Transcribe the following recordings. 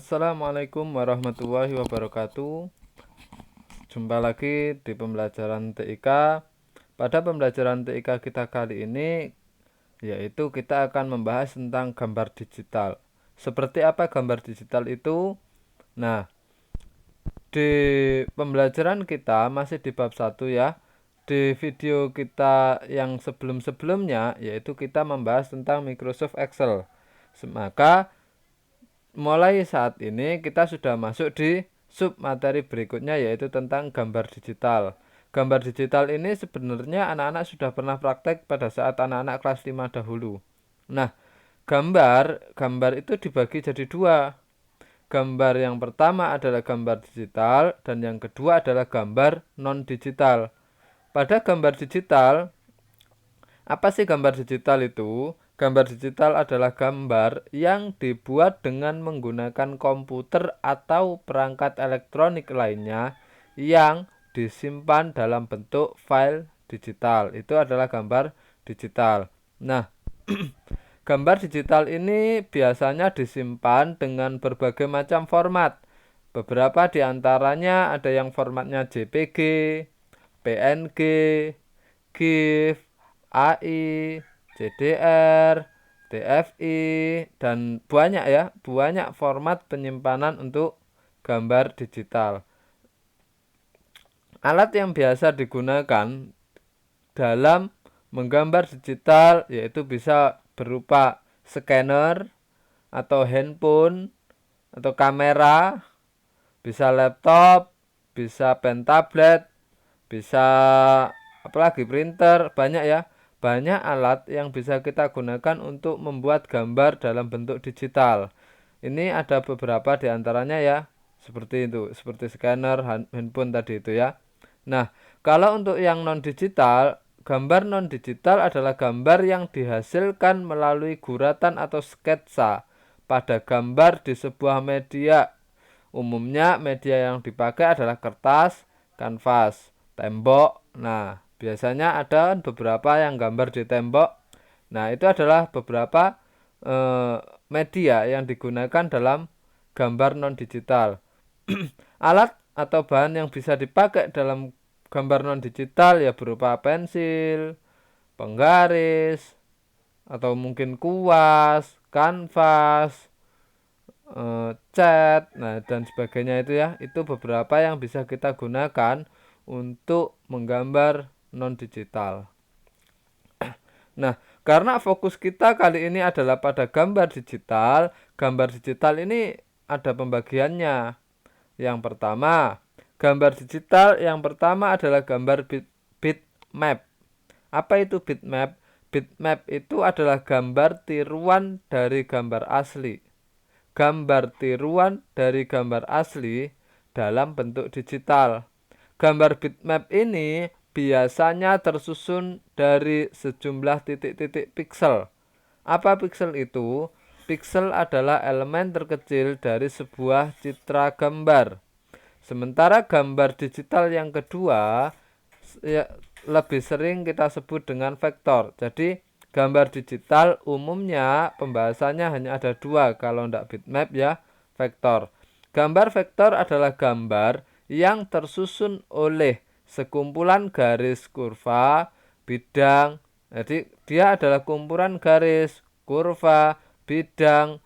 Assalamualaikum warahmatullahi wabarakatuh. Jumpa lagi di pembelajaran TIK. Pada pembelajaran TIK kita kali ini, yaitu kita akan membahas tentang gambar digital. Seperti apa gambar digital itu? Nah, di pembelajaran kita masih di bab 1 ya. Di video kita yang sebelum-sebelumnya, yaitu kita membahas tentang Microsoft Excel. Maka mulai saat ini kita sudah masuk di sub materi berikutnya, yaitu tentang gambar digital. Gambar digital ini sebenarnya anak-anak sudah pernah praktek pada saat anak-anak kelas 5 dahulu. Nah, gambar itu dibagi jadi dua. Gambar yang pertama adalah gambar digital dan yang kedua adalah gambar non digital. Pada gambar digital, apa sih gambar digital itu? Gambar digital adalah gambar yang dibuat dengan menggunakan komputer atau perangkat elektronik lainnya yang disimpan dalam bentuk file digital. Itu adalah gambar digital. Nah, gambar digital ini biasanya disimpan dengan berbagai macam format. Beberapa di antaranya ada yang formatnya JPG, PNG, GIF, AI, CDR, TFI, dan banyak format penyimpanan untuk gambar digital. Alat yang biasa digunakan dalam menggambar digital yaitu bisa berupa scanner atau handphone atau kamera, bisa laptop, bisa pen tablet, bisa apalagi printer, banyak alat yang bisa kita gunakan untuk membuat gambar dalam bentuk digital. Ini ada beberapa di antaranya ya, seperti itu, seperti scanner, handphone tadi itu ya. Nah, kalau untuk yang non digital, gambar non digital adalah gambar yang dihasilkan melalui guratan atau sketsa pada gambar di sebuah media. Umumnya media yang dipakai adalah kertas, kanvas, tembok. Nah, biasanya ada beberapa yang gambar di tembok. Nah, itu adalah beberapa media yang digunakan dalam gambar non digital. Alat atau bahan yang bisa dipakai dalam gambar non digital ya berupa pensil, penggaris, atau mungkin kuas, kanvas, cat, nah dan sebagainya itu ya. Itu beberapa yang bisa kita gunakan untuk menggambar non digital. Nah, karena fokus kita kali ini adalah pada gambar digital ini ada pembagiannya. Yang pertama, gambar digital yang pertama adalah gambar bitmap. Apa itu bitmap? Bitmap itu adalah gambar tiruan dari gambar asli. Gambar tiruan dari gambar asli dalam bentuk digital. Gambar bitmap ini biasanya tersusun dari sejumlah titik-titik piksel. Apa piksel itu? Piksel adalah elemen terkecil dari sebuah citra gambar. Sementara gambar digital yang kedua lebih sering kita sebut dengan vektor. Jadi gambar digital umumnya pembahasannya hanya ada dua, kalau tidak bitmap ya vektor. Gambar vektor adalah gambar yang tersusun oleh sekumpulan garis kurva, bidang. Jadi dia adalah kumpulan garis, kurva, bidang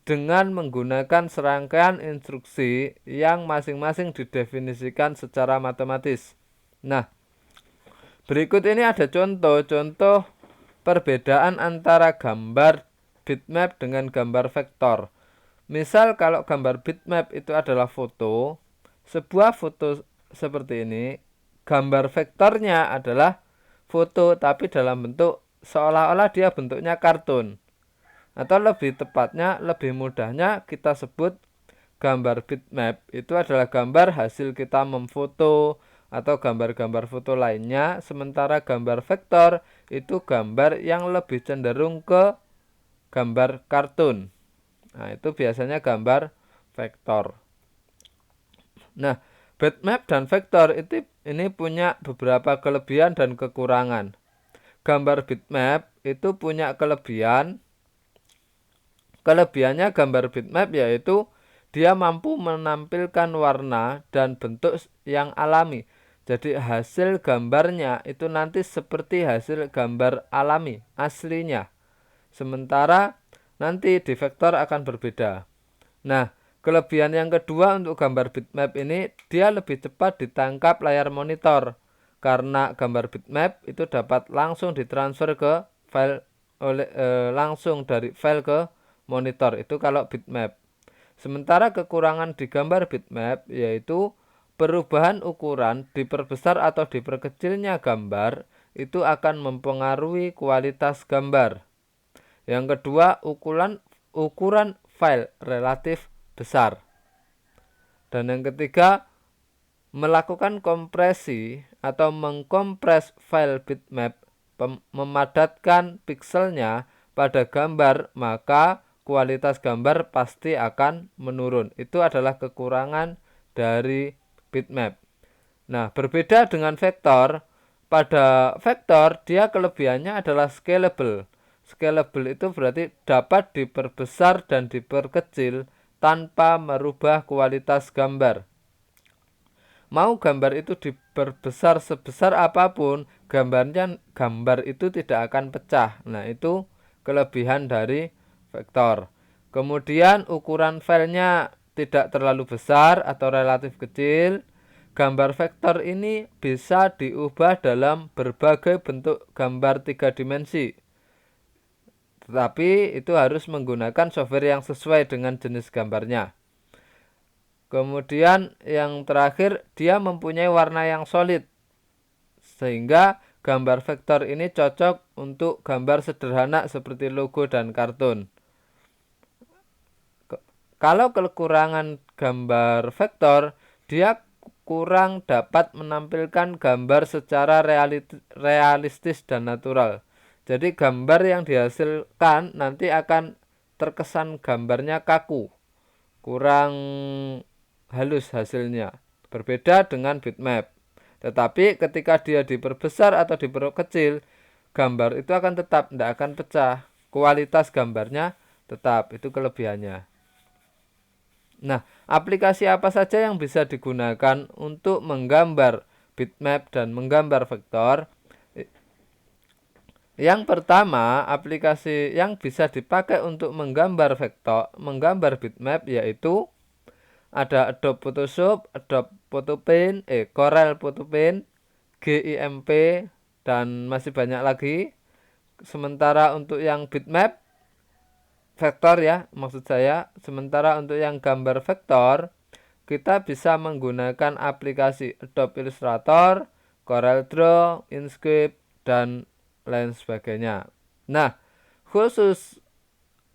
dengan menggunakan serangkaian instruksi yang masing-masing didefinisikan secara matematis. Nah, berikut ini ada contoh-contoh perbedaan antara gambar bitmap dengan gambar vektor. Misal kalau gambar bitmap itu adalah foto, sebuah foto seperti ini, gambar vektornya adalah foto tapi dalam bentuk seolah-olah dia bentuknya kartun. Atau lebih tepatnya, lebih mudahnya kita sebut gambar bitmap itu adalah gambar hasil kita memfoto atau gambar-gambar foto lainnya, sementara gambar vektor itu gambar yang lebih cenderung ke gambar kartun. Nah, itu biasanya gambar vektor. Nah, bitmap dan vektor ini punya beberapa kelebihan dan kekurangan. Gambar bitmap itu punya kelebihannya gambar bitmap yaitu dia mampu menampilkan warna dan bentuk yang alami. Jadi hasil gambarnya itu nanti seperti hasil gambar alami aslinya. Sementara nanti di vektor akan berbeda. Nah, kelebihan yang kedua untuk gambar bitmap ini, dia lebih cepat ditangkap layar monitor. Karena gambar bitmap itu dapat langsung ditransfer ke file langsung dari file ke monitor. Itu kalau bitmap. Sementara kekurangan di gambar bitmap yaitu perubahan ukuran, diperbesar atau diperkecilnya gambar itu akan mempengaruhi kualitas gambar. Yang kedua, ukuran file relatif besar. Dan yang ketiga, melakukan kompresi atau mengkompres file bitmap memadatkan pikselnya pada gambar, maka kualitas gambar pasti akan menurun. Itu adalah kekurangan dari bitmap. Nah, berbeda dengan vektor, pada vektor dia kelebihannya adalah scalable. Scalable itu berarti dapat diperbesar dan diperkecil tanpa merubah kualitas gambar. Mau gambar itu diperbesar sebesar apapun, gambar itu tidak akan pecah. Nah, itu kelebihan dari vektor. Kemudian ukuran filenya tidak terlalu besar atau relatif kecil. Gambar vektor ini bisa diubah dalam berbagai bentuk gambar 3 dimensi. Tetapi itu harus menggunakan software yang sesuai dengan jenis gambarnya. Kemudian yang terakhir, dia mempunyai warna yang solid. Sehingga gambar vektor ini cocok untuk gambar sederhana seperti logo dan kartun. Kalau kekurangan gambar vektor, dia kurang dapat menampilkan gambar secara realistis dan natural. Jadi gambar yang dihasilkan nanti akan terkesan gambarnya kaku, kurang halus hasilnya. Berbeda dengan bitmap. Tetapi ketika dia diperbesar atau diperkecil, gambar itu akan tetap, tidak akan pecah. Kualitas gambarnya tetap, itu kelebihannya. Nah, aplikasi apa saja yang bisa digunakan untuk menggambar bitmap dan menggambar vektor? Yang pertama, aplikasi yang bisa dipakai untuk menggambar menggambar bitmap yaitu ada Adobe Photoshop, Adobe Photopaint, Corel Photopaint, GIMP, dan masih banyak lagi. Sementara untuk yang bitmap vektor ya, maksud saya. Sementara untuk yang gambar vektor, kita bisa menggunakan aplikasi Adobe Illustrator, Corel Draw, Inkscape, dan lain sebagainya. Nah, khusus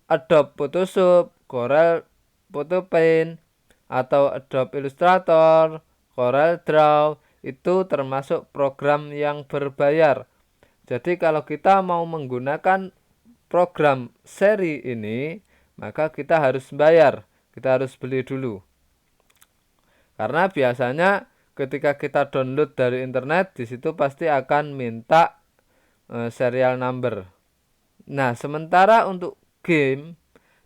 Adobe Photoshop, Corel Photopaint, atau Adobe Illustrator, Corel Draw, itu termasuk program yang berbayar. Jadi kalau kita mau menggunakan program seri ini, maka kita harus bayar, kita harus beli dulu. Karena biasanya ketika kita download dari internet, di situ pasti akan minta serial number. Nah, sementara untuk game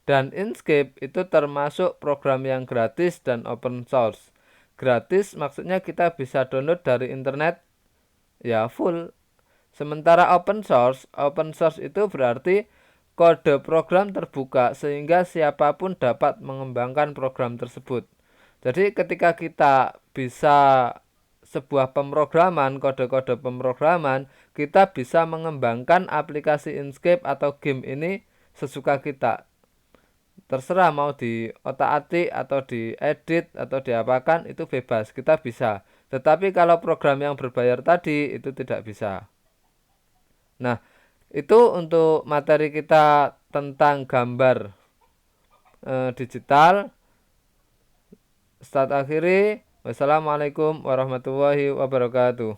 dan Inkscape itu termasuk program yang gratis dan open source. Gratis maksudnya kita bisa download dari internet ya full. Sementara open source itu berarti kode program terbuka sehingga siapapun dapat mengembangkan program tersebut. Jadi ketika kita bisa sebuah pemrograman, kode-kode pemrograman, kita bisa mengembangkan aplikasi Inkscape atau game ini sesuka kita. Terserah mau di otak-atik atau diedit atau diapakan, itu bebas, kita bisa. Tetapi kalau program yang berbayar tadi itu tidak bisa. Nah, itu untuk materi kita tentang gambar digital. Start akhiri. Wassalamualaikum warahmatullahi wabarakatuh.